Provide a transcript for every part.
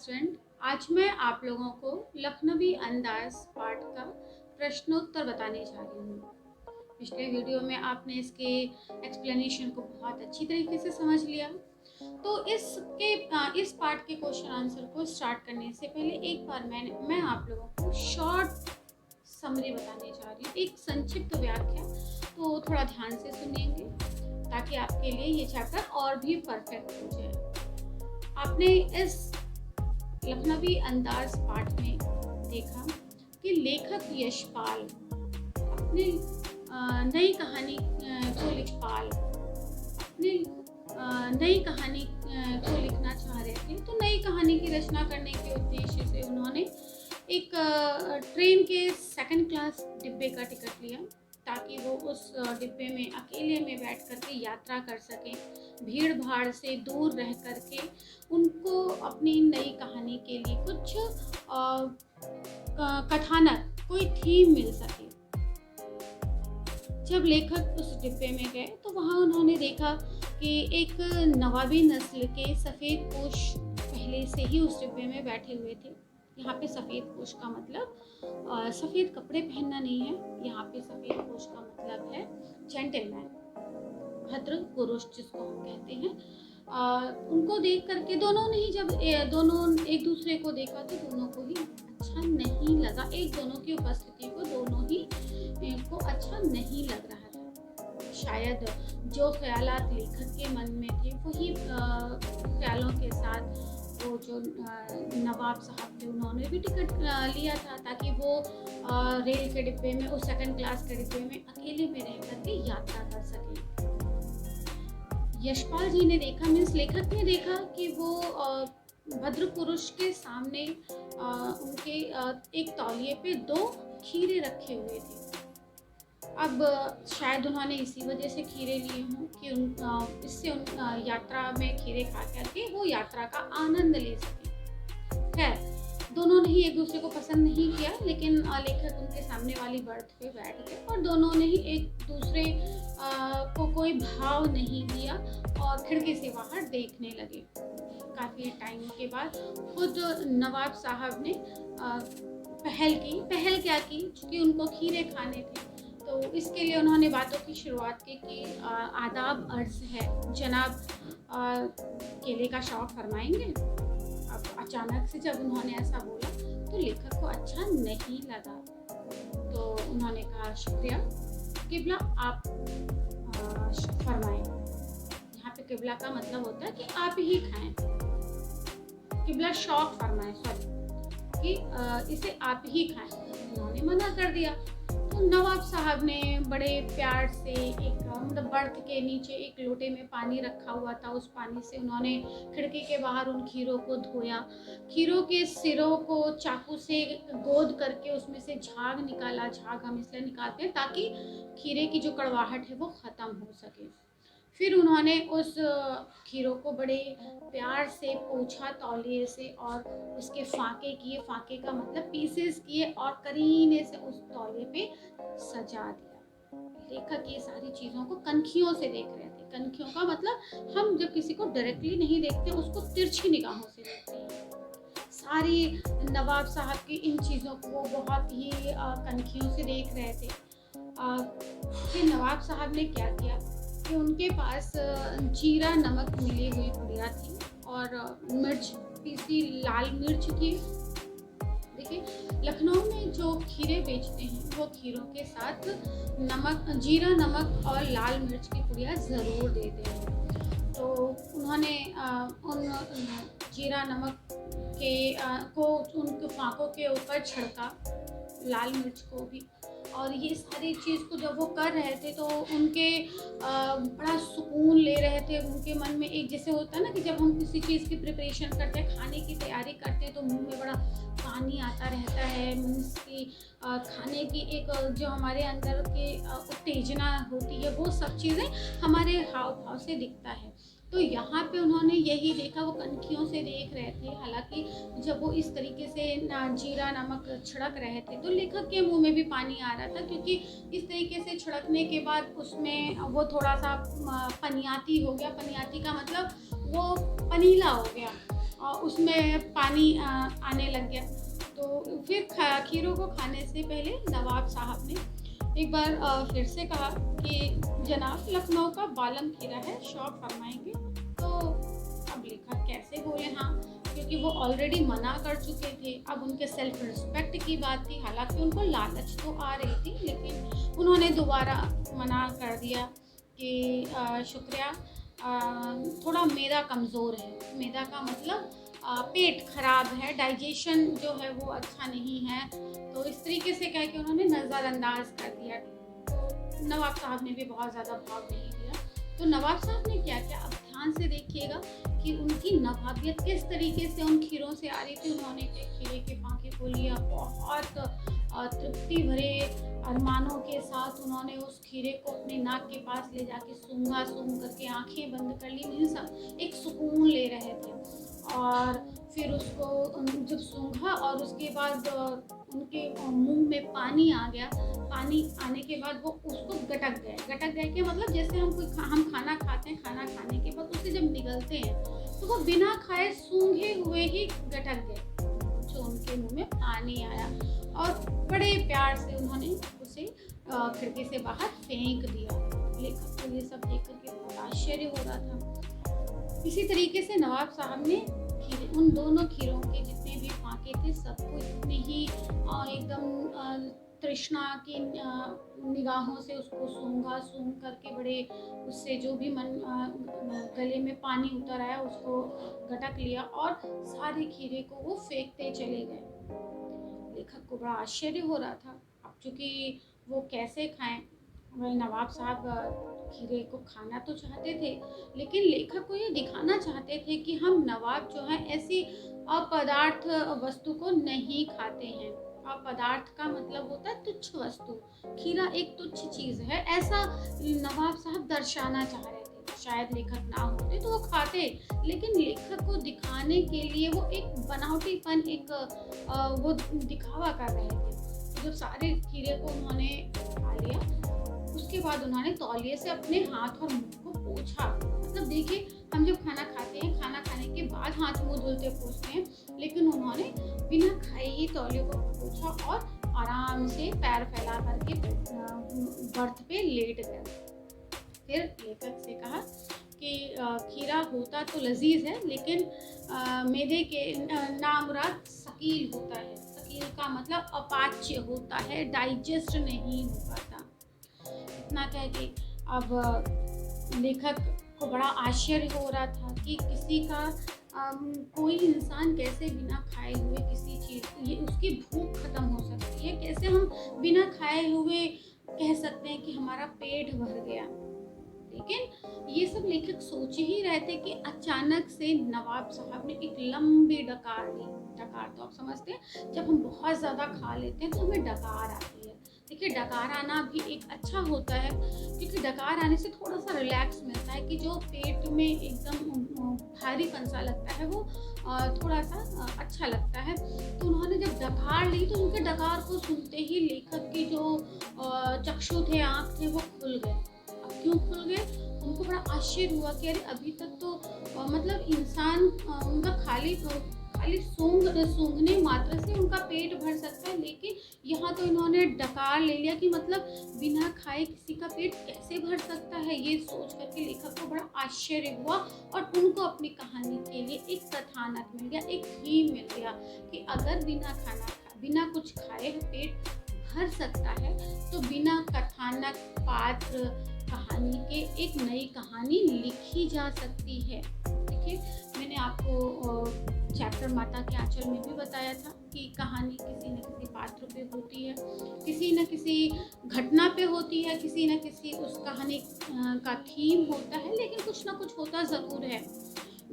Student. आज मैं आप लोगों को लखनवी अंदाज पाठ का प्रश्नोत्तर बताने जा रही हूँ। पिछले वीडियो में आपने इसके एक्सप्लेनेशन को बहुत अच्छी तरीके से समझ लिया। तो इस पार्ट के क्वेश्चन आंसर को स्टार्ट करने से पहले एक बार मैं आप लोगों को शॉर्ट समरी बताने जा रही हूँ, एक संक्षिप्त व्याख्या। तो थोड़ा ध्यान से सुनेंगे ताकि आपके लिए ये चैप्टर और भी परफेक्ट हो जाए। आपने इस लखनवी अंदाज पाठ में देखा कि लेखक यशपाल अपनी नई कहानी को लिखना चाह रहे थे। तो नई कहानी की रचना करने के उद्देश्य से उन्होंने एक ट्रेन के सेकंड क्लास डिब्बे का टिकट लिया ताकि वो उस डिब्बे में अकेले में बैठ कर के यात्रा कर सकें, भीड़ भाड़ से दूर रह कर के उनको अपनी नई कहानी के लिए कुछ कथानक, कोई थीम मिल सके। जब लेखक उस डिब्बे में गए तो वहाँ उन्होंने देखा कि एक नवाबी नस्ल के सफ़ेद पोश पहले से ही उस डिब्बे में बैठे हुए थे। यहाँ पे सफ़ेद पोश का मतलब सफ़ेद कपड़े पहनना नहीं है। यहाँ पे सफ़ेद पोश का मतलब है जेंटलमैन, भद्र पुरुष जिसको हम कहते हैं। उनको देख करके दोनों एक दूसरे को देखा तो दोनों को ही अच्छा नहीं लगा। दोनों की उपस्थिति को दोनों ही को अच्छा नहीं लग रहा था। शायद जो ख्यालात लेखक के मन में थे वही ख्यालों के साथ वो जो नवाब साहब थे उन्होंने भी टिकट लिया था ताकि वो रेल के डिब्बे में, उस सेकंड क्लास के डिब्बे में अकेले में रह करके यात्रा कर सके। यशपाल जी ने देखा, मीन्स लेखक ने देखा कि वो भद्र पुरुष के सामने उनके एक तौलिए पे 2 खीरे रखे हुए थे। अब शायद उन्होंने इसी वजह से खीरे लिए हों कि इससे यात्रा में खीरे खा करके वो यात्रा का आनंद ले सकें। खैर, दोनों ने ही एक दूसरे को पसंद नहीं किया, लेकिन लेखक उनके सामने वाली बर्थ पे बैठ गए और दोनों ने ही एक दूसरे को कोई भाव नहीं दिया और खिड़की से बाहर देखने लगे। काफ़ी टाइम के बाद खुद नवाब साहब ने पहल क्या की, चूँकि उनको खीरे खाने थे तो इसके लिए उन्होंने बातों की शुरुआत की कि आदाब अर्ज है जनाब, केले का शौक फरमाएंगे। अब अचानक से जब उन्होंने ऐसा बोला तो लेखक को अच्छा नहीं लगा, तो उन्होंने कहा शुक्रिया किबला, आप फरमाएं। यहाँ पे किबला का मतलब होता है कि आप ही खाएं। किबला शौक फरमाएं, सॉरी, कि इसे आप ही खाएं। उन्होंने मना कर दिया। तो नवाब साहब ने बड़े प्यार से एक मतलब बर्थ के नीचे एक लोटे में पानी रखा हुआ था, उस पानी से उन्होंने खिड़की के बाहर उन खीरों को धोया। खीरों के सिरों को चाकू से गोद करके उसमें से झाग निकाला। झाग हम इसलिए निकालते हैं ताकि खीरे की जो कड़वाहट है वो ख़त्म हो सके। फिर उन्होंने उस खीरों को बड़े प्यार से पोंछा तौलिए से और उसके फाके किए। फाके का मतलब पीसेस किए और करीने से उस तौलिए पे सजा दिया। लेखक ये सारी चीज़ों को कनखियों से देख रहे थे। कनखियों का मतलब हम जब किसी को डायरेक्टली नहीं देखते, उसको तिरछी निगाहों से देखते हैं। सारी नवाब साहब की इन चीज़ों को बहुत ही कनखियों से देख रहे थे। फिर नवाब साहब ने क्या किया कि उनके पास जीरा नमक मिली हुई पुड़िया थी और मिर्च, पीसी लाल मिर्च थी। देखिए, लखनऊ में जो खीरे बेचते हैं वो खीरों के साथ जीरा नमक और लाल मिर्च की पुड़िया ज़रूर देते हैं। तो उन्होंने उन जीरा नमक को उनके फाकों के ऊपर छिड़का, लाल मिर्च को भी। और ये सारी चीज़ को जब वो कर रहे थे तो उनके बड़ा सुकून ले रहे थे। उनके मन में एक जैसे होता है ना कि जब हम किसी चीज़ की प्रिपरेशन करते हैं, खाने की तैयारी करते हैं तो मुंह में बड़ा पानी आता रहता है। मीन्स की खाने की एक जो हमारे अंदर की उत्तेजना होती है, वो सब चीज़ें हमारे हाव भाव से दिखता है। तो यहाँ पे उन्होंने यही देखा, वो कनखियों से देख रहे थे। हालांकि जब वो इस तरीके से जीरा नमक छिड़क रहे थे तो लेखक के मुंह में भी पानी आ रहा था, क्योंकि इस तरीके से छिड़कने के बाद उसमें वो थोड़ा सा पनियाती हो गया। पनियाती का मतलब वो पनीला हो गया। उसमें पानी आने लग गया। तो फिर खीरों को खाने से पहले नवाब साहब ने एक बार फिर से कहा कि जनाब, लखनऊ का बालम खीरा है, शौक फरमाएंगे? तो अब लेखक कैसे बोले हाँ, क्योंकि वो ऑलरेडी मना कर चुके थे। अब उनके सेल्फ रिस्पेक्ट की बात थी, हालांकि उनको लालच तो आ रही थी, लेकिन उन्होंने दोबारा मना कर दिया कि शुक्रिया, थोड़ा मैदा कमज़ोर है। मैदा का मतलब पेट खराब है, डाइजेशन जो है वो अच्छा नहीं है। तो इस तरीके से कह के उन्होंने नज़रअंदाज कर दिया। तो नवाब साहब ने भी बहुत ज़्यादा भाव नहीं दिया। तो नवाब साहब ने क्या किया, अब ध्यान से देखिएगा कि उनकी नवाबियत किस तरीके से उन खीरों से आ रही थी। उन्होंने खीरे के फांके को लिया, बहुत तृप्ति भरे अरमानों के साथ उन्होंने उस खीरे को अपने नाक के पास ले जाके सूंघ करके आंखें बंद कर ली। मीन्स एक सुकून ले रहे थे। और फिर उसको जब सूंघा और उसके बाद उनके मुंह में पानी आ गया। पानी आने के बाद वो उसको गटक गए कि मतलब जैसे हम खाना खाते हैं, खाना खाने के बाद उसे जब निगलते हैं तो वो बिना खाए सूंघे हुए ही गटक गए, जो उनके मुंह में पानी आया। और बड़े प्यार से उन्होंने उसे खिड़की से बाहर फेंक दिया। लेखक को ये सब देख करके बहुत आश्चर्य हो रहा था। इसी तरीके से नवाब साहब ने उन दोनों खीरों के जितने भी फांके थे सबको इतने ही एकदम तृष्णा की निगाहों से उसको सूंघ करके बड़े उससे जो भी गले में पानी उतर आया उसको गटक लिया और सारे खीरे को वो फेंकते चले गए। लेखक को बड़ा आश्चर्य हो रहा था। अब चूँकि वो कैसे खाएं, नवाब साहब खीरे को खाना तो चाहते थे, लेकिन लेखक को ये दिखाना चाहते थे कि हम नवाब जो है ऐसी अपदार्थ वस्तु को नहीं खाते हैं। अपदार्थ का मतलब होता है तुच्छ वस्तु। खीरा एक तुच्छ चीज़ है, ऐसा नवाब साहब दर्शाना चाह रहे थे। शायद लेखक ना होते तो वो खाते, लेकिन लेखक को दिखाने के लिए वो एक बनावटीपन, एक वो दिखावा कर रहे थे। जब सारे खीरे को उन्होंने खा लिया, उसके बाद उन्होंने तौलिए से अपने हाथ और मुंह को पोंछा। मतलब देखिए, हम जब खाना खाते हैं, खाना खाने के बाद हाथ मुंह धुलते पोंछते हैं, लेकिन उन्होंने बिना खाए ही तौलिए को पोंछा और आराम से पैर फैला करके बर्थ पे लेट गए। फिर लेखक से कहा कि खीरा होता तो लजीज है, लेकिन मैदे के नामुराद सकील होता है। सकील का मतलब अपाच्य होता है, डाइजेस्ट नहीं हो पाता। इतना कह के अब लेखक को बड़ा आश्चर्य हो रहा था कि किसी का कोई इंसान कैसे बिना खाए हुए किसी चीज़, ये उसकी भूख खत्म हो सकती है, कैसे हम बिना खाए हुए कह सकते हैं कि हमारा पेट भर गया। लेकिन ये सब लेखक सोच ही रहे थे कि अचानक से नवाब साहब ने एक लंबी डकार ली। डकार तो आप समझते हैं, जब हम बहुत ज़्यादा खा लेते हैं तो हमें डकार आती है। देखिए, डकार आना भी एक अच्छा होता है, क्योंकि डकार आने से थोड़ा सा रिलैक्स मिलता है कि जो पेट में एकदम भारीपन सा लगता है वो थोड़ा सा अच्छा लगता है। तो उन्होंने जब डकार ली तो उनके डकार को सुनते ही लेखक की जो चक्षु थे, आँख थे, वो खुल गए। अब क्यों खुल गए? उनको बड़ा आश्चर्य हुआ कि अरे अभी तक तो मतलब इंसान उनका खाली सूंघने मात्र से उनका पेट भर सकता है, लेकिन यहाँ तो इन्होंने डकार ले लिया कि मतलब बिना खाए किसी का पेट कैसे भर सकता है। ये सोच करके लेखक को बड़ा आश्चर्य हुआ और उनको अपनी कहानी के लिए एक कथानक मिल गया, एक थीम मिल गया कि अगर बिना कुछ खाए पेट भर सकता है तो बिना कथानक, पात्र, कहानी के एक नई कहानी लिखी जा सकती है। देखिए, मैंने आपको चैप्टर माता के आंचल में भी बताया था कि कहानी किसी न किसी पात्र पे होती है, किसी न किसी घटना पे होती है, किसी न किसी उस कहानी का थीम होता है, लेकिन कुछ ना कुछ होता ज़रूर है।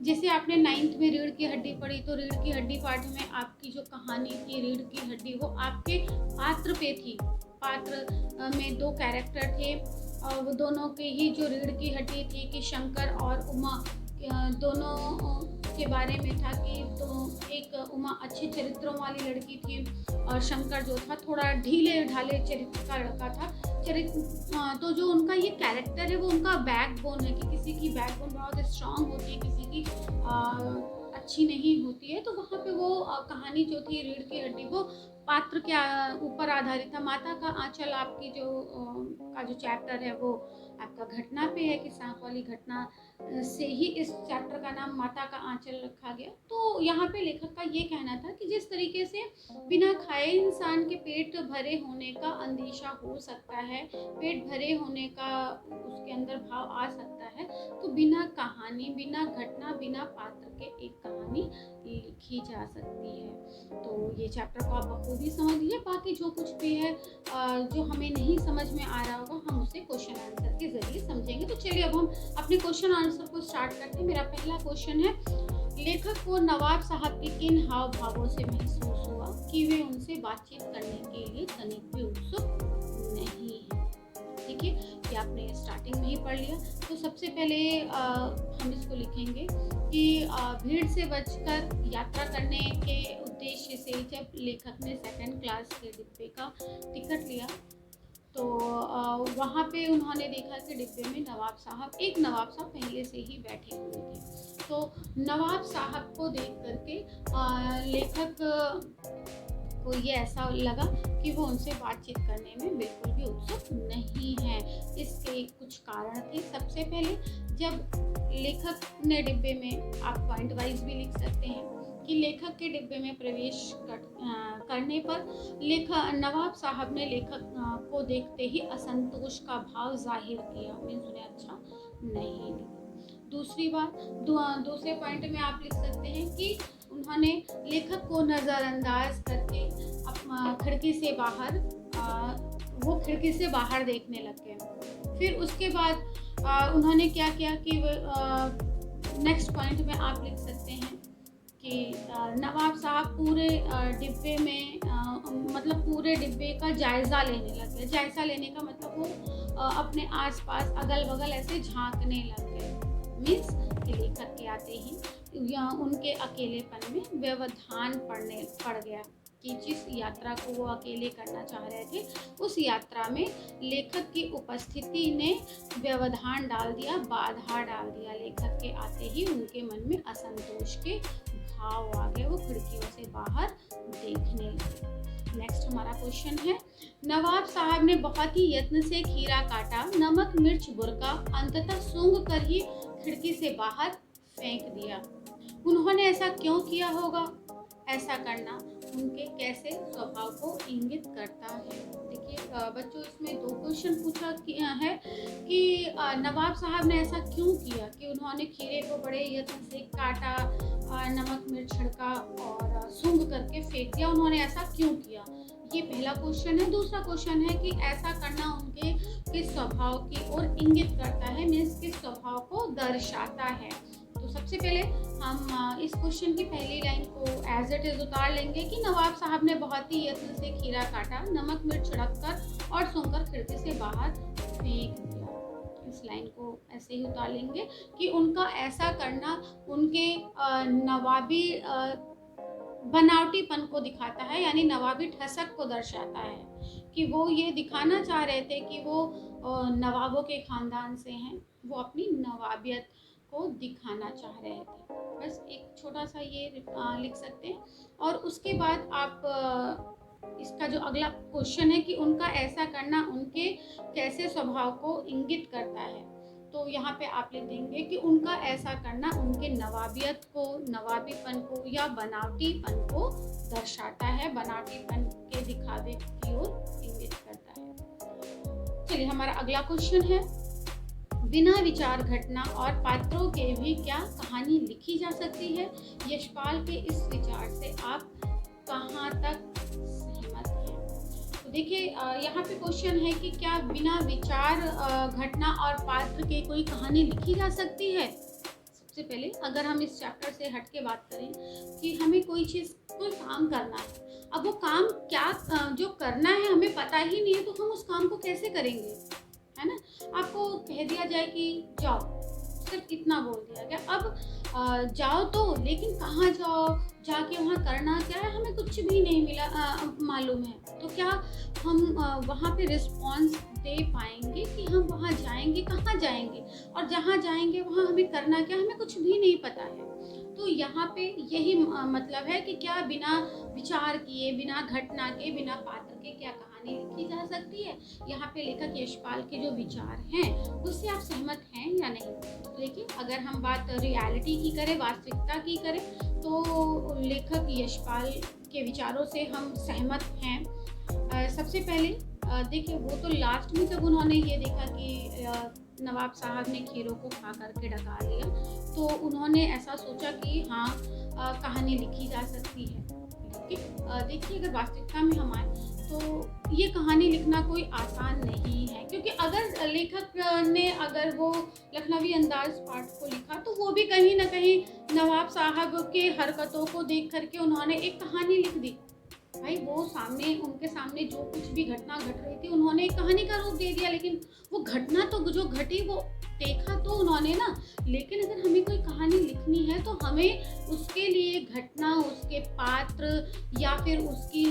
जैसे आपने 9th में रीढ़ की हड्डी पढ़ी, तो रीढ़ की हड्डी पाठ में आपकी जो कहानी थी रीढ़ की हड्डी, वो आपके पात्र पे थी। पात्र में 2 कैरेक्टर थे और वो दोनों के ही जो रीढ़ की हड्डी थी कि शंकर और उमा, दोनों के बारे में था कि तो एक उमा अच्छे चरित्रों वाली लड़की थी और शंकर जो था थोड़ा ढीले ढाले चरित्र का लड़का था। तो जो उनका ये कैरेक्टर है वो उनका बैकबोन है कि किसी की बैकबोन बहुत स्ट्रांग होती है, किसी की अच्छी नहीं होती है, तो वहाँ पे वो कहानी जो थी रीढ़ की हड्डी वो पात्र के ऊपर आधारित था। माता का आंचल आपकी जो का जो चैप्टर है वो आपका घटना पे है कि सांप वाली घटना से ही इस चैप्टर का नाम माता का आंचल रखा गया। तो यहाँ पे लेखक का ये कहना था कि जिस तरीके से बिना खाए इंसान के पेट भरे होने का अंदेशा हो सकता है, पेट भरे होने का उसके अंदर भाव आ सकता है, तो बिना कहानी, बिना घटना, बिना पात्र के एक कहानी लिखी जा सकती है। तो ये चैप्टर को आप बखूबी समझ लीजिए। बाकी जो कुछ भी है जो हमें नहीं समझ में आ रहा होगा, हम उसे क्वेश्चन आंसर के जरिए समझेंगे। तो चलिए अब हम अपने क्वेश्चन आंसर को स्टार्ट करते हैं। मेरा पहला क्वेश्चन है, लेखक को नवाब साहब के किन हाव भावों से महसूस हुआ कि वे उनसे बातचीत करने के लिए तनिक भी उत्सुक नहीं है? देखिए, ये आपने स्टार्टिंग में ही पढ़ लिया। तो सबसे पहले हम इसको लिखेंगे कि भीड़ से बचकर यात्रा करने के उद्देश्य से जब लेखक ने सेकंड क्लास के डिब्बे का टिकट लिया, तो वहाँ पे उन्होंने देखा कि डिब्बे में नवाब साहब पहले से ही बैठे हुए थे। तो नवाब साहब को देख करके लेखक को ये ऐसा लगा कि वो उनसे बातचीत करने में बिल्कुल भी उत्सुक नहीं है। इसके कुछ कारण थे। सबसे पहले, जब लेखक ने डिब्बे में, आप पॉइंट वाइज भी लिख सकते हैं कि लेखक के डिब्बे में प्रवेश करने पर नवाब साहब ने लेखक को देखते ही असंतोष का भाव जाहिर किया, मीन्स उन्हें अच्छा नहीं लगा। दूसरी बात, दूसरे पॉइंट में आप लिख सकते हैं कि उन्होंने लेखक को नज़रअंदाज करके खिड़की से बाहर वो खिड़की से बाहर देखने लग गए। फिर उसके बाद उन्होंने क्या किया कि नेक्स्ट पॉइंट में आप लिख सकते हैं कि नवाब साहब पूरे डिब्बे में मतलब पूरे डिब्बे का जायज़ा लेने लग गए। जायज़ा लेने का मतलब वो अपने आसपास अगल बगल ऐसे झांकने लग गए। मीन्स कि लेखक के आते ही या उनके अकेलेपन में व्यवधान पड़ गया कि जिस यात्रा को वो अकेले करना चाह रहे थे, उस यात्रा में लेखक की उपस्थिति ने व्यवधान डाल दिया, बाधा डाल दिया। लेखक के आते ही उनके मन में असंतोष के भाव आ गए, वो खिड़कियों से बाहर देखने लगे। नेक्स्ट हमारा क्वेश्चन है, नवाब साहब ने बहुत ही यत्न से खीरा काटा, नमक मिर्च बुरका, अंततः सूंघ कर ही खिड़की से बाहर फेंक दिया। उन्होंने ऐसा क्यों किया होगा? ऐसा करना उनके कैसे स्वभाव को इंगित करता है? देखिए बच्चों, इसमें दो क्वेश्चन पूछा है कि नवाब साहब ने ऐसा क्यों किया कि उन्होंने खीरे को बड़े यत्न से काटा, नमक मिर्च छिड़का और सूंघ करके फेंक दिया। उन्होंने ऐसा क्यों किया? ये पहला क्वेश्चन है। दूसरा क्वेश्चन है कि ऐसा करना उनके किस स्वभाव की ओर इंगित करता है, मीन्स किस स्वभाव को दर्शाता है। तो सबसे पहले हम इस क्वेश्चन की पहली लाइन को एज इट इज उतार लेंगे कि नवाब साहब ने बहुत ही यत्न से खीरा काटा, नमक मिर्च छिड़ककर और सूंघकर खिड़की से बाहर फेंक दिया। इस लाइन को ऐसे ही उतार लेंगे कि उनका ऐसा करना उनके नवाबी बनावटीपन को दिखाता है, यानी नवाबी ठसक को दर्शाता है कि वो ये दिखाना चाह रहे थे कि वो नवाबों के खानदान से हैं, वो अपनी नवाबियत को दिखाना चाह रहे थे। बस एक छोटा सा ये लिख सकते हैं। और उसके बाद आप इसका जो अगला क्वेश्चन है कि उनका ऐसा करना उनके कैसे स्वभाव को इंगित करता है, तो यहाँ पे आप लिख देंगे कि उनका ऐसा करना उनके नवाबियत को, नवाबीपन को या बनावटीपन को दर्शाता है, बनावटीपन के दिखावे की ओर इंगित करता है। चलिए हमारा अगला क्वेश्चन है, बिना विचार घटना और पात्रों के भी क्या कहानी लिखी जा सकती है? यशपाल के इस विचार से आप कहाँ तक सहमत हैं? तो देखिए यहाँ पे क्वेश्चन है कि क्या बिना विचार घटना और पात्र के कोई कहानी लिखी जा सकती है? सबसे पहले अगर हम इस चैप्टर से हट के बात करें कि हमें कोई काम करना है, अब वो काम क्या जो करना है हमें पता ही नहीं है, तो हम उस काम को कैसे करेंगे, है ना? आपको कह दिया जाए कि जाओ, सिर्फ इतना बोल दिया गया, अब जाओ तो, लेकिन कहाँ जाओ, जाके वहाँ करना क्या है, हमें कुछ भी नहीं मिला मालूम है। तो क्या हम वहाँ पे रिस्पॉन्स दे पाएंगे कि हम वहाँ जाएंगे, कहाँ जाएंगे और जहाँ जाएंगे वहाँ हमें करना क्या, हमें कुछ भी नहीं पता है। तो यहाँ पे यही मतलब है कि क्या बिना विचार किए, बिना घटना के, बिना पात्र के क्या कहानी लिखी जा सकती है? यहाँ पे लेखक यशपाल के जो विचार हैं उससे आप सहमत हैं या नहीं? देखिए, अगर हम बात रियलिटी की करें, वास्तविकता की करें, तो लेखक यशपाल के विचारों से हम सहमत हैं। सबसे पहले देखिए, वो तो लास्ट में जब उन्होंने ये देखा कि नवाब साहब ने खीरों को खा करके डका लिया, तो उन्होंने ऐसा सोचा कि हाँ, कहानी लिखी जा सकती है। लेकिन देखिए, अगर वास्तविकता में हम आए तो ये कहानी लिखना कोई आसान नहीं है, क्योंकि अगर लेखक ने अगर वो लखनवी अंदाज पाठ को लिखा तो वो भी कहीं ना कहीं नवाब साहब के हरकतों को देख करके उन्होंने एक कहानी लिख दी। भाई, वो सामने, उनके सामने जो कुछ भी घटना घट रही थी उन्होंने एक कहानी का रूप दे दिया, लेकिन वो घटना तो जो घटी वो देखा तो उन्होंने ना। लेकिन अगर हमें कोई कहानी लिखनी है तो हमें उसके लिए घटना, उसके पात्र या फिर उसकी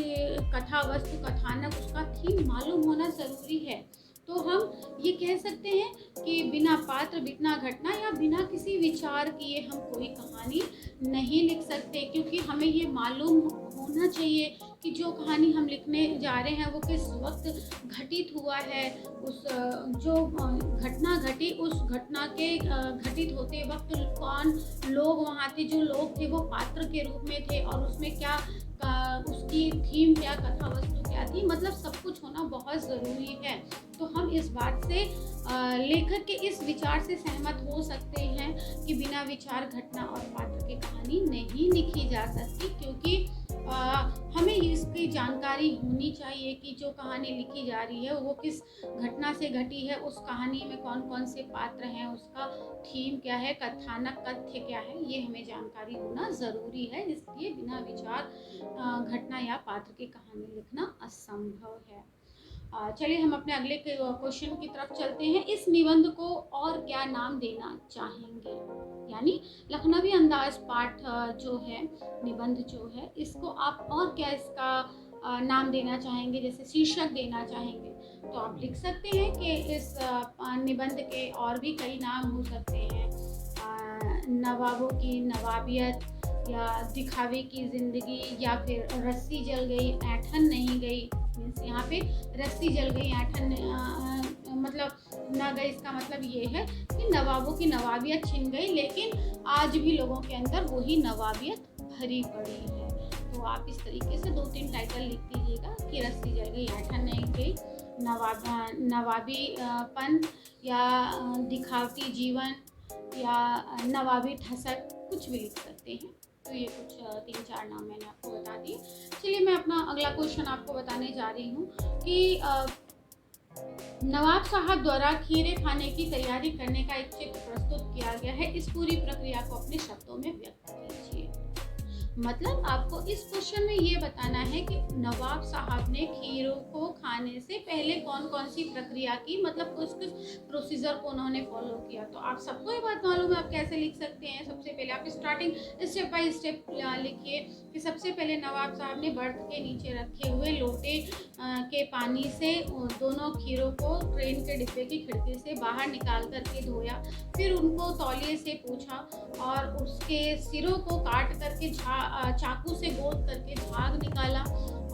कथा वस्तु, कथानक, उसका थीम मालूम होना ज़रूरी है। तो हम ये कह सकते हैं कि बिना पात्र, बिना घटना या बिना किसी विचार किए हम कोई कहानी नहीं लिख सकते, क्योंकि हमें ये मालूम होना चाहिए कि जो कहानी हम लिखने जा रहे हैं वो किस वक्त घटित हुआ है। उस जो घटना घटी, उस घटना के घटित होते वक्त कौन लोग वहाँ थे, जो लोग थे वो पात्र के रूप में थे, और उसमें क्या उसकी थीम क्या, कथा वस्तु क्या थी, मतलब सब कुछ होना बहुत ज़रूरी है। तो हम इस बात से, लेखक के इस विचार से सहमत हो सकते हैं कि बिना विचार, घटना और पात्र की कहानी नहीं लिखी जा सकती, क्योंकि हमें इसकी जानकारी होनी चाहिए कि जो कहानी लिखी जा रही है वो किस घटना से घटी है, उस कहानी में कौन कौन से पात्र हैं, उसका थीम क्या है, कथानक, तथ्य क्या है, ये हमें जानकारी होना ज़रूरी है। इसलिए बिना विचार, घटना या पात्र की कहानी लिखना असंभव है। चलिए हम अपने अगले क्वेश्चन की तरफ चलते हैं। इस निबंध को और क्या नाम देना चाहेंगे? यानी लखनवी अंदाज पाठ जो है, निबंध जो है, इसको आप और क्या इसका नाम देना चाहेंगे, जैसे शीर्षक देना चाहेंगे? तो आप लिख सकते हैं कि इस निबंध के और भी कई नाम हो सकते हैं। नवाबों की नवाबियत, या दिखावे की ज़िंदगी, या फिर रस्सी जल गई ऐठन नहीं गई। मीन्स यहाँ पे रस्सी जल गई, ऐठन मतलब ना गई, इसका मतलब ये है कि नवाबों की नवाबियत छिन गई, लेकिन आज भी लोगों के अंदर वही नवाबियत भरी पड़ी है। तो आप इस तरीके से 2-3 टाइटल लिख दीजिएगा कि रस्सी जल गई, ऐठन नहीं गई, नवाबी पन, या दिखावटी जीवन, या नवाबी ठसक, कुछ भी लिख सकते हैं। तो ये कुछ 3-4 नाम मैंने आपको बता दिए। चलिए मैं अपना अगला क्वेश्चन आपको बताने जा रही हूँ कि नवाब साहब द्वारा खीरे खाने की तैयारी करने का एक चित्र प्रस्तुत किया गया है। इस पूरी प्रक्रिया को अपने शब्दों में व्यक्त कीजिए। मतलब आपको इस क्वेश्चन में ये बताना है कि नवाब साहब ने खीरों को खाने से पहले कौन कौन सी प्रक्रिया की, मतलब किस किस प्रोसीजर को उन्होंने फॉलो किया। तो आप सबको ये बात मालूम है, आप कैसे लिख सकते हैं। सबसे पहले आप स्टार्टिंग स्टेप बाय स्टेप लिखिए कि सबसे पहले नवाब साहब ने बर्थ के नीचे रखे हुए लोटे के पानी से दोनों खीरों को ट्रेन के डिब्बे की खिड़की से बाहर निकाल करके धोया। फिर उनको तौलिए से पूछा और उसके सिरों को काट करके चाकू से गोद करके झाग निकाला,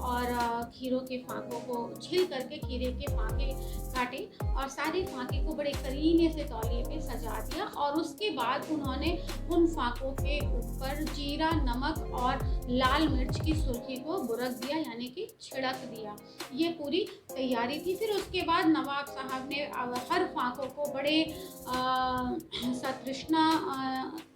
और खीरों के फाकों को छील करके खीरे के फाके काटे, और सारे फाके को बड़े करीने से तौलिए पे सजा दिया। और उसके बाद उन्होंने उन फाकों के ऊपर जीरा, नमक और लाल मिर्च की सुर्खी को बुरक दिया, यानी कि छिड़क दिया। ये पूरी तैयारी थी। फिर उसके बाद नवाब साहब ने हर फाकों को बड़े सतृष्णा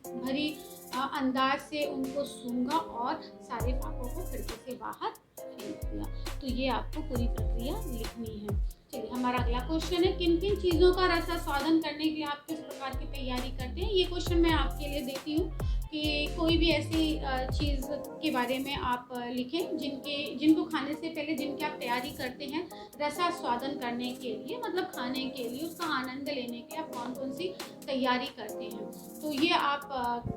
भरी अंदाज से उनको सूंघा और सारे फाकों को खिड़की से बाहर फेंक दिया। तो ये आपको पूरी प्रक्रिया लिखनी है। चलिए हमारा अगला क्वेश्चन है, किन किन चीज़ों का रसास्वादन करने के लिए आप किस प्रकार की तैयारी करते हैं। ये क्वेश्चन मैं आपके लिए देती हूँ कि कोई भी ऐसी चीज़ के बारे में आप लिखें जिनको खाने से पहले जिनकी आप तैयारी करते हैं रसास्वादन करने के लिए, मतलब खाने के लिए, उसका आनंद लेने के लिए आप कौन कौन सी तैयारी करते हैं। तो ये आप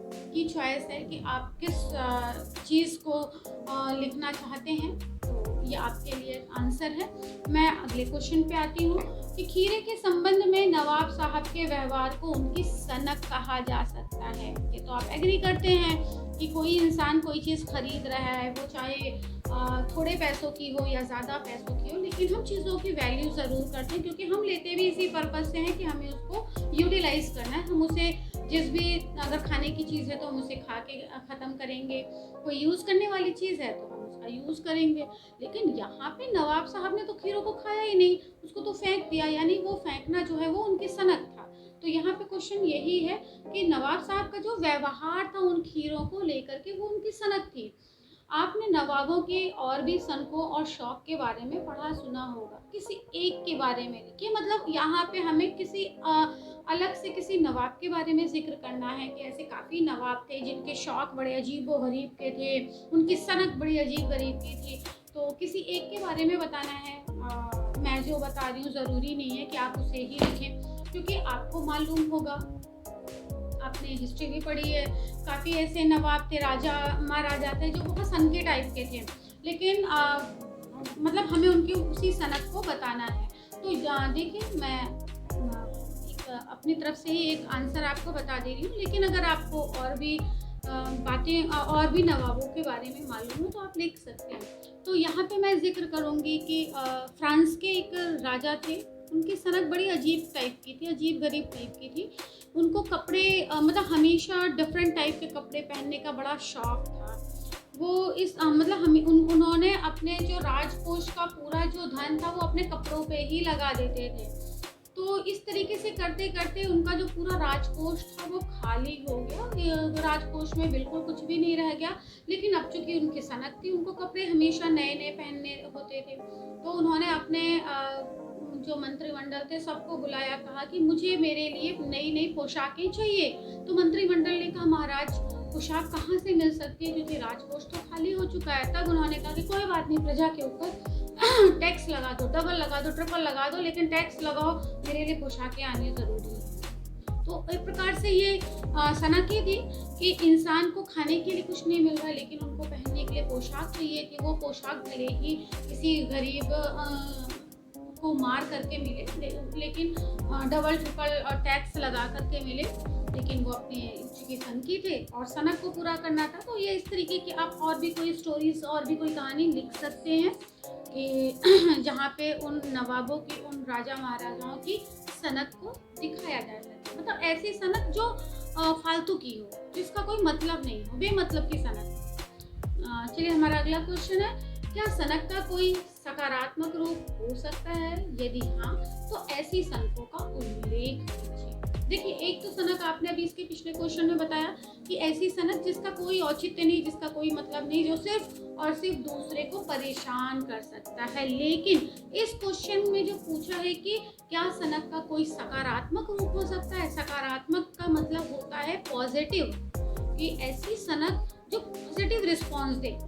की चॉइस है कि आप किस चीज़ को लिखना चाहते हैं। तो ये आपके लिए आंसर है। मैं अगले क्वेश्चन पे आती हूँ कि खीरे के संबंध में नवाब साहब के व्यवहार को उनकी सनक कहा जा सकता है। ये तो आप एग्री करते हैं कि कोई इंसान कोई चीज़ खरीद रहा है, वो चाहे थोड़े पैसों की हो या ज़्यादा पैसों की हो, लेकिन हम चीज़ों की वैल्यू ज़रूर करते हैं, क्योंकि हम लेते भी इसी पर्पज़ से हैं कि हमें उसको यूटिलाइज़ करना है। हम उसे जिस भी, अगर खाने की चीज़ है तो हम उसे खा के ख़त्म करेंगे, कोई यूज़ करने वाली चीज़ है तो हम उसका यूज़ करेंगे। लेकिन यहाँ पे नवाब साहब ने तो खीरों को खाया ही नहीं, उसको तो फेंक दिया, यानी वो फेंकना जो है वो उनकी सनक था। तो यहाँ पे क्वेश्चन यही है कि नवाब साहब का जो व्यवहार था उन खीरों को लेकर के, वो उनकी सनक थी। आपने नवाबों के और भी सनकों और शौक के बारे में पढ़ा सुना होगा, किसी एक के बारे में लिखिए। मतलब यहाँ पे हमें किसी अलग से किसी नवाब के बारे में जिक्र करना है कि ऐसे काफ़ी नवाब थे जिनके शौक बड़े अजीब व गरीब के थे, उनकी सनक बड़ी अजीब गरीब की थी। तो किसी एक के बारे में बताना है। मैं जो बता रही हूँ ज़रूरी नहीं है कि आप उसे ही लिखें, क्योंकि आपको मालूम होगा, आपने हिस्ट्री भी पढ़ी है, काफ़ी ऐसे नवाब थे, राजा महाराजा थे जो बहुत सनके टाइप के थे, लेकिन मतलब हमें उनकी उसी सनक को बताना है। तो देखिए, मैं अपनी तरफ से ही एक आंसर आपको बता दे रही हूँ, लेकिन अगर आपको और भी बातें और भी नवाबों के बारे में मालूम हो तो आप लिख सकते हैं। तो यहाँ पे मैं जिक्र करूँगी कि फ्रांस के एक राजा थे, उनकी सनक बड़ी अजीब टाइप की थी, अजीब गरीब टाइप की थी। उनको कपड़े मतलब हमेशा डिफरेंट टाइप के कपड़े पहनने का बड़ा शौक था। वो इस मतलब उन्होंने अपने जो राजकोष का पूरा जो धन था वो अपने कपड़ों पे ही लगा देते थे। तो इस तरीके से करते करते उनका जो पूरा राजकोष था वो खाली हो गया, राजकोष में बिल्कुल कुछ भी नहीं रह गया। लेकिन अब चूंकि उनकी सनक थी, उनको कपड़े हमेशा नए नए पहनने होते थे, तो उन्होंने अपने जो मंत्रिमंडल थे सबको बुलाया, कहा कि मुझे मेरे लिए नई नई पोशाकें चाहिए। तो मंत्रिमंडल ने कहा, महाराज पोशाक कहाँ से मिल सकती है, क्योंकि राजकोष तो खाली हो चुका है। तब उन्होंने कहा कि कोई बात नहीं, प्रजा के ऊपर टैक्स लगा दो, डबल लगा दो, ट्रिपल लगा दो, लेकिन टैक्स लगाओ, मेरे लिए पोशाकें आनी ज़रूरी है। तो एक प्रकार से ये सनक ही थी कि इंसान को खाने के लिए कुछ नहीं मिल रहा, लेकिन उनको पहनने के लिए पोशाक चाहिए कि वो पोशाक भले ही किसी गरीब को मार करके मिले, लेकिन डबल ट्रिपल टैक्स लगा करके मिले, लेकिन वो अपने चूँकि सनकी थे और सनक को पूरा करना था। तो ये इस तरीके की आप और भी कोई स्टोरीज और भी कोई कहानी लिख सकते हैं कि जहाँ पे उन नवाबों की, उन राजा महाराजाओं की सनक को दिखाया जा सके। मतलब ऐसी सनक जो फालतू की हो, जिसका कोई मतलब नहीं हो, बेमतलब की सनक। चलिए, हमारा अगला क्वेश्चन है, क्या सनक का कोई सकारात्मक रूप हो सकता है? यदि हाँ, तो ऐसी सनकों का उल्लेख कीजिए। देखिए, एक तो सनक आपने अभी इसके पिछले क्वेश्चन में बताया कि ऐसी सनक जिसका कोई औचित्य नहीं, जिसका कोई मतलब नहीं, जो सिर्फ और सिर्फ दूसरे को परेशान कर सकता है। लेकिन इस क्वेश्चन में जो पूछा है कि क्या सनक का कोई सकारात्मक रूप हो सकता है, सकारात्मक का मतलब होता है पॉजिटिव, कि ऐसी सनक जो पॉजिटिव रिस्पॉन्स दे।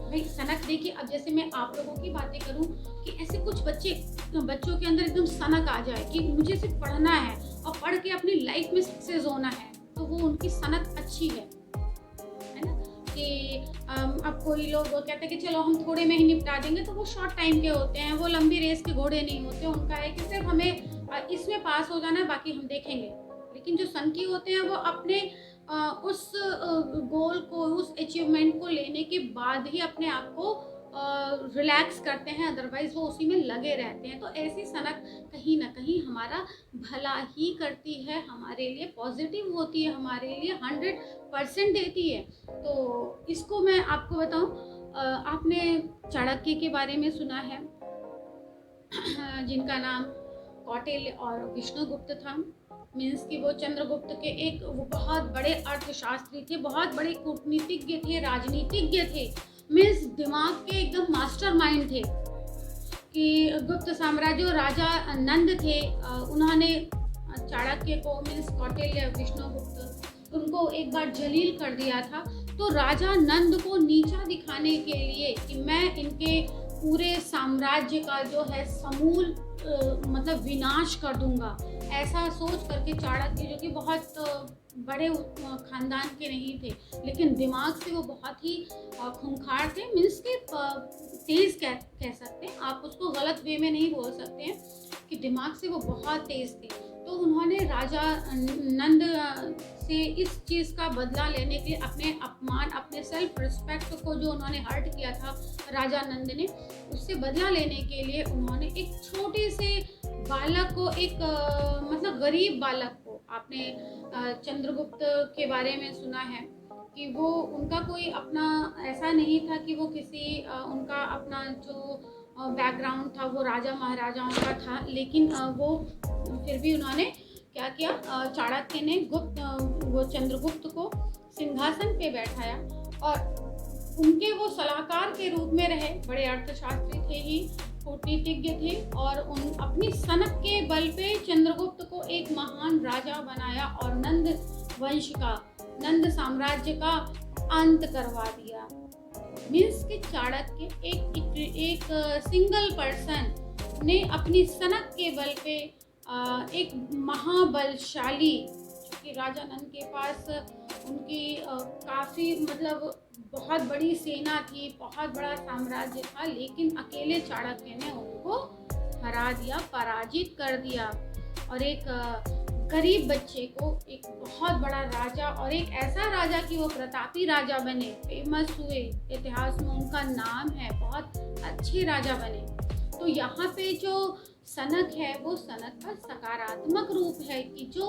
भाई सनक देखिए, अब जैसे मैं आप लोगों की बातें करूं कि ऐसे कुछ बच्चों के अंदर एकदम सनक आ जाए कि मुझे सिर्फ पढ़ना है और पढ़ के अपनी लाइफ में सक्सेस होना है, तो वो उनकी सनक अच्छी है ना। कि अब कोई लोग कहते हैं कि चलो हम थोड़े में ही निपटा देंगे, तो वो शॉर्ट टाइम के होते हैं, वो लंबी रेस के घोड़े नहीं होते। उनका है कि सिर्फ हमें इसमें पास हो जाना है, बाकी हम देखेंगे। लेकिन जो सनकी होते हैं वो अपने उस गोल को, उस अचीवमेंट को लेने के बाद ही अपने आप को रिलैक्स करते हैं, अदरवाइज वो उसी में लगे रहते हैं। तो ऐसी सनक कहीं ना कहीं हमारा भला ही करती है, हमारे लिए पॉजिटिव होती है, हमारे लिए 100% देती है। तो इसको मैं आपको बताऊं, आपने चाणक्य के बारे में सुना है, जिनका नाम कौटिल्य और विष्णुगुप्त था। मीन्स कि वो चंद्रगुप्त के एक वो बहुत बड़े अर्थशास्त्री थे, बहुत बड़े कूटनीतिज्ञ थे, राजनीतिज्ञ थे। मीन्स दिमाग के एकदम मास्टरमाइंड थे। कि गुप्त साम्राज्य, राजा नंद थे, उन्होंने चाणक्य को, मीन्स कौटिल्य, विष्णुगुप्त, उनको एक बार जलील कर दिया था। तो राजा नंद को नीचा दिखाने के लिए कि मैं इनके पूरे साम्राज्य का जो है समूल मतलब विनाश कर दूंगा, ऐसा सोच करके चाणक्य, जो कि बहुत बड़े खानदान के नहीं थे, लेकिन दिमाग से वो बहुत ही खूंखार थे। मीन्स के तेज़ कह सकते हैं, आप उसको गलत वे में नहीं बोल सकते हैं कि दिमाग से वो बहुत तेज़ थे। तो उन्होंने राजा नंद से इस चीज़ का बदला लेने के लिए अपने अपमान, अपने सेल्फ रिस्पेक्ट को जो उन्होंने हर्ट किया था राजा नंद ने, उससे बदला लेने के लिए उन्होंने एक छोटे से बालक को, एक मतलब गरीब बालक को, आपने चंद्रगुप्त के बारे में सुना है कि वो उनका कोई अपना ऐसा नहीं था कि वो किसी उनका अपना जो बैकग्राउंड था वो राजा महाराजाओं का था, लेकिन वो फिर भी उन्होंने क्या किया, चाणक्य ने वो चंद्रगुप्त को सिंहासन पे बैठाया और उनके वो सलाहकार के रूप में रहे। बड़े अर्थशास्त्री थे ही, कूटनीतिज्ञ थे, और अपनी सनक के बल पे चंद्रगुप्त को एक महान राजा बनाया और नंद वंश का, नंद साम्राज्य का अंत करवा दिया। मीन्स के चाणक्य एक सिंगल पर्सन ने अपनी सनक के बल पे एक महाबलशाली, क्योंकि राजा नंद के पास उनकी काफ़ी मतलब बहुत बड़ी सेना थी, बहुत बड़ा साम्राज्य था, लेकिन अकेले चाणक्य ने उनको हरा दिया, पराजित कर दिया, और एक गरीब बच्चे को एक बहुत बड़ा राजा, और एक ऐसा राजा कि वो प्रतापी राजा बने, फेमस हुए, इतिहास में उनका नाम है, बहुत अच्छे राजा बने। तो यहाँ पे जो सनक है वो सनक का सकारात्मक रूप है कि जो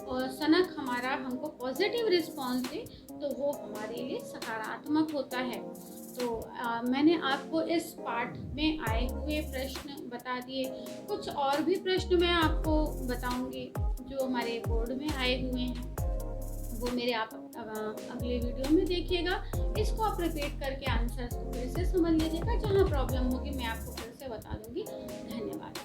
सनक हमारा हमको पॉजिटिव रिस्पॉन्स दे तो वो हमारे लिए सकारात्मक होता है। तो मैंने आपको इस पाठ में आए हुए प्रश्न बता दिए। कुछ और भी प्रश्न मैं आपको बताऊंगी जो हमारे बोर्ड में आए हुए हैं, वो मेरे आप अगले वीडियो में देखिएगा। इसको आप रिपीट करके आंसर्स को फिर से समझ लीजिएगा, जहाँ प्रॉब्लम होगी मैं आपको फिर से बता दूंगी। धन्यवाद।